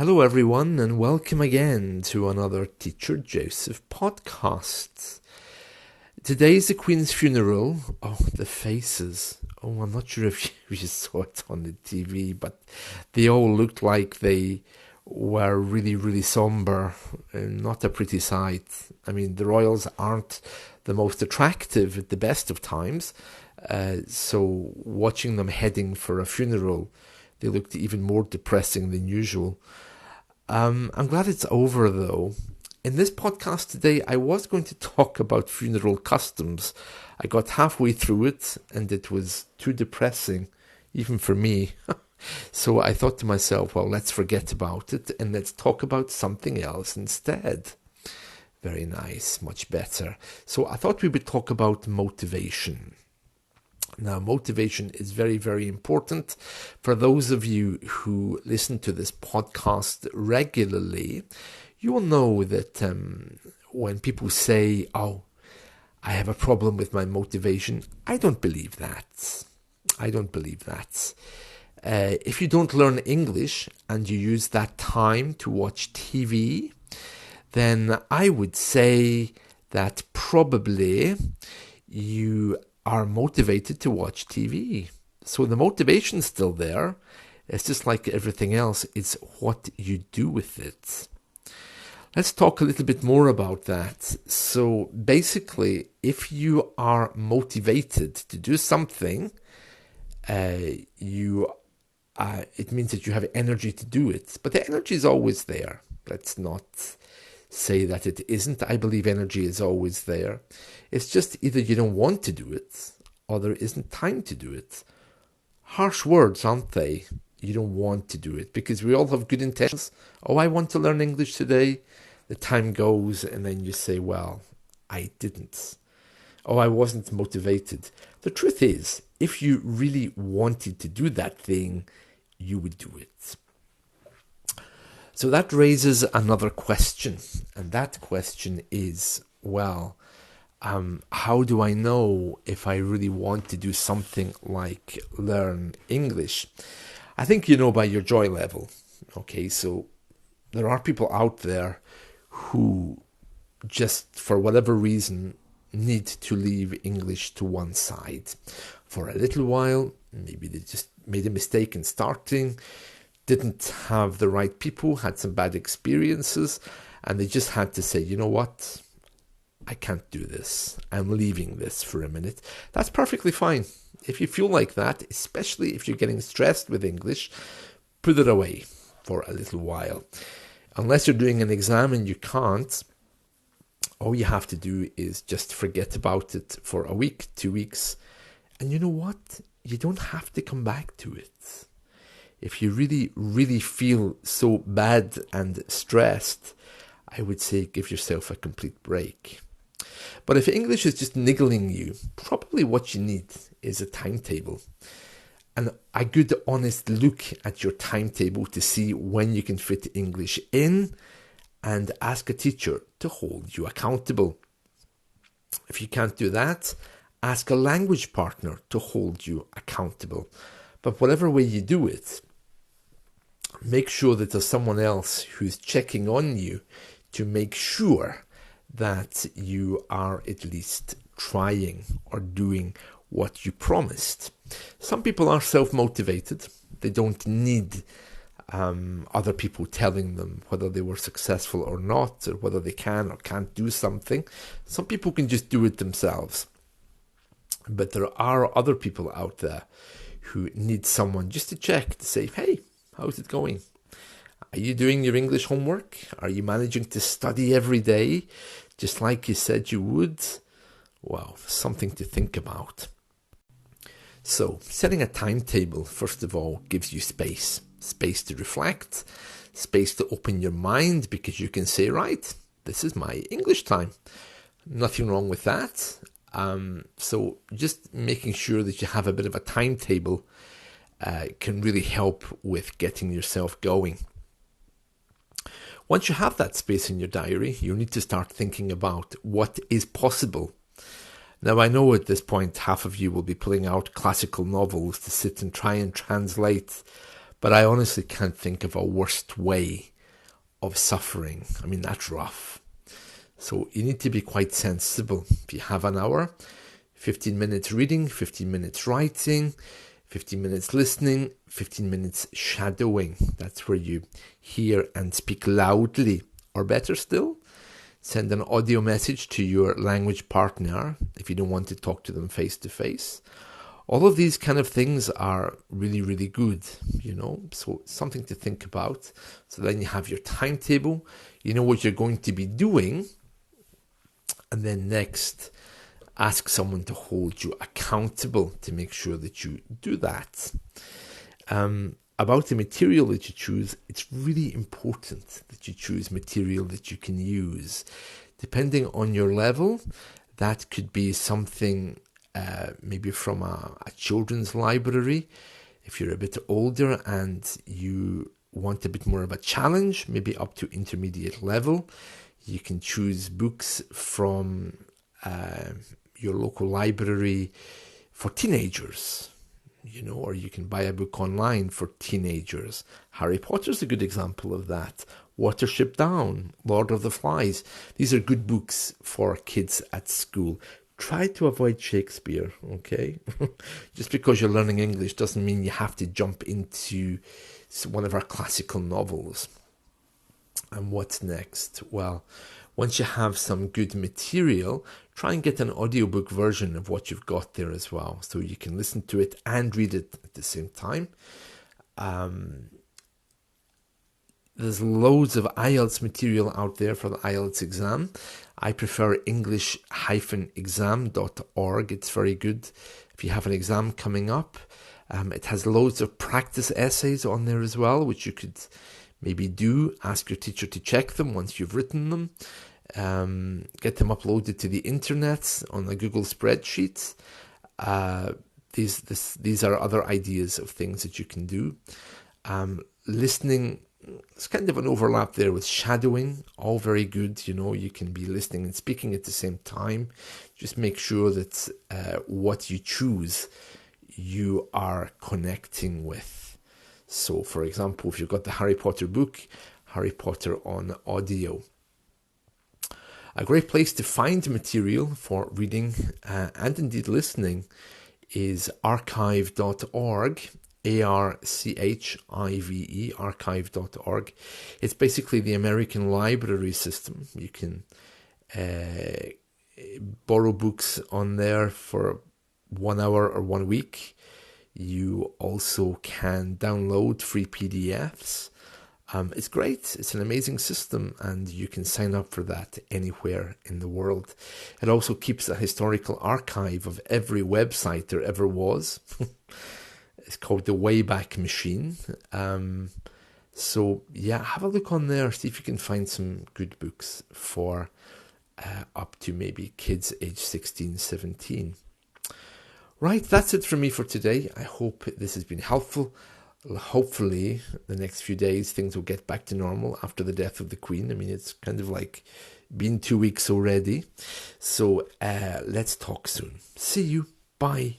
Hello, everyone, and welcome again to another Teacher Joseph podcast. Today's the Queen's funeral. Oh, the faces. Oh, I'm not sure if you saw it on the TV, but they all looked like they were really, really somber and not a pretty sight. I mean, the royals aren't the most attractive at the best of times, so watching them heading for a funeral, they looked even more depressing than usual. I'm glad it's over, though. In this podcast today, I was going to talk about funeral customs. I got halfway through it, and it was too depressing, even for me. So I thought to myself, well, let's forget about it, and let's talk about something else instead. Very nice, much better. So I thought we would talk about motivation. Now, motivation is very, very important. For those of you who listen to this podcast regularly, you will know that when people say, oh, I have a problem with my motivation, I don't believe that. If you don't Learn English and you use that time to watch TV, then I would say that probably you are motivated to watch TV. So the motivation's still there. It's just like everything else. It's what you do with it. Let's talk a little bit more about that. So basically, if you are motivated to do something, it means that you have energy to do it. But the energy is always there. Let's not say that it isn't. I believe energy is always there. It's just either you don't want to do it or there isn't time to do it. Harsh words, aren't they? You don't want to do it because we all have good intentions. Oh, I want to learn English today. The time goes and then you say, well, I didn't. Oh, I wasn't motivated. The truth is, if you really wanted to do that thing, you would do it. So that raises another question, and that question is, well, how do I know if I really want to do something like learn English? I think you know by your joy level. Okay, so there are people out there who just, for whatever reason, need to leave English to one side for a little while. Maybe they just made a mistake in starting, didn't have the right people, had some bad experiences, and they just had to say, you know what, I can't do this. I'm leaving this for a minute. That's perfectly fine. If you feel like that, especially if you're getting stressed with English, put it away for a little while. Unless you're doing an exam and you can't, all you have to do is just forget about it for a week, 2 weeks. And you know what? You don't have to come back to it. If you really, really feel so bad and stressed, I would say give yourself a complete break. But if English is just niggling you, probably what you need is a timetable. And a good, honest look at your timetable to see when you can fit English in, and ask a teacher to hold you accountable. If you can't do that, ask a language partner to hold you accountable. But whatever way you do it, make sure that there's someone else who's checking on you to make sure that you are at least trying or doing what you promised. Some people are self-motivated. They don't need other people telling them whether they were successful or not, or whether they can or can't do something. Some people can just do it themselves. But there are other people out there who need someone just to check, to say, hey, how's it going? Are you doing your English homework? Are you managing to study every day, just like you said you would? Well, something to think about. So, setting a timetable, first of all, gives you space. Space to reflect, space to open your mind, because you can say, right, this is my English time. Nothing wrong with that. So just making sure that you have a bit of a timetable can really help with getting yourself going. Once you have that space in your diary, you need to start thinking about what is possible. Now, I know at this point half of you will be pulling out classical novels to sit and try and translate But I honestly can't think of a worst way of suffering. I mean, that's rough. So you need to be quite sensible. If you have an hour, 15 minutes reading, 15 minutes writing, 15 minutes listening, 15 minutes shadowing. That's where you hear and speak loudly. Or better still, send an audio message to your language partner if you don't want to talk to them face to face. All of these kind of things are really, really good, so something to think about. So then you have your timetable, you know what you're going to be doing, and then next, ask someone to hold you accountable to make sure that you do that. About the material that you choose, it's really important that you choose material that you can use. Depending on your level, that could be something maybe from a children's library. If you're a bit older and you want a bit more of a challenge, maybe up to intermediate level, you can choose books from your local library for teenagers, or you can buy a book online for teenagers. Harry Potter's a good example of that. Watership Down, Lord of the Flies. These are good books for kids at school. Try to avoid Shakespeare, okay? Just because you're learning English doesn't mean you have to jump into one of our classical novels. And what's next? Well, once you have some good material, try and get an audiobook version of what you've got there as well, so you can listen to it and read it at the same time. There's loads of IELTS material out there for the IELTS exam. I prefer english-exam.org. It's very good if you have an exam coming up. It has loads of practice essays on there as well, which you could maybe do. Ask your teacher to check them once you've written them. Get them uploaded to the internet on a Google spreadsheet. These are other ideas of things that you can do. Listening, it's kind of an overlap there with shadowing, all very good. You can be listening and speaking at the same time. Just make sure that what you choose, you are connecting with. So, for example, if you've got the Harry Potter book, Harry Potter on audio. A great place to find material for reading and indeed listening is archive.org, ARCHIVE, archive.org. It's basically the American library system. You can borrow books on there for 1 hour or 1 week. You also can download free PDFs. It's great. It's an amazing system, and you can sign up for that anywhere in the world. It also keeps a historical archive of every website there ever was. It's called the Wayback Machine. So yeah, have a look on there. See if you can find some good books for up to maybe kids age 16, 17. Right, that's it from me for today. I hope this has been helpful. Hopefully, the next few days, things will get back to normal after the death of the Queen. I mean, it's kind of like been 2 weeks already. So let's talk soon. See you. Bye.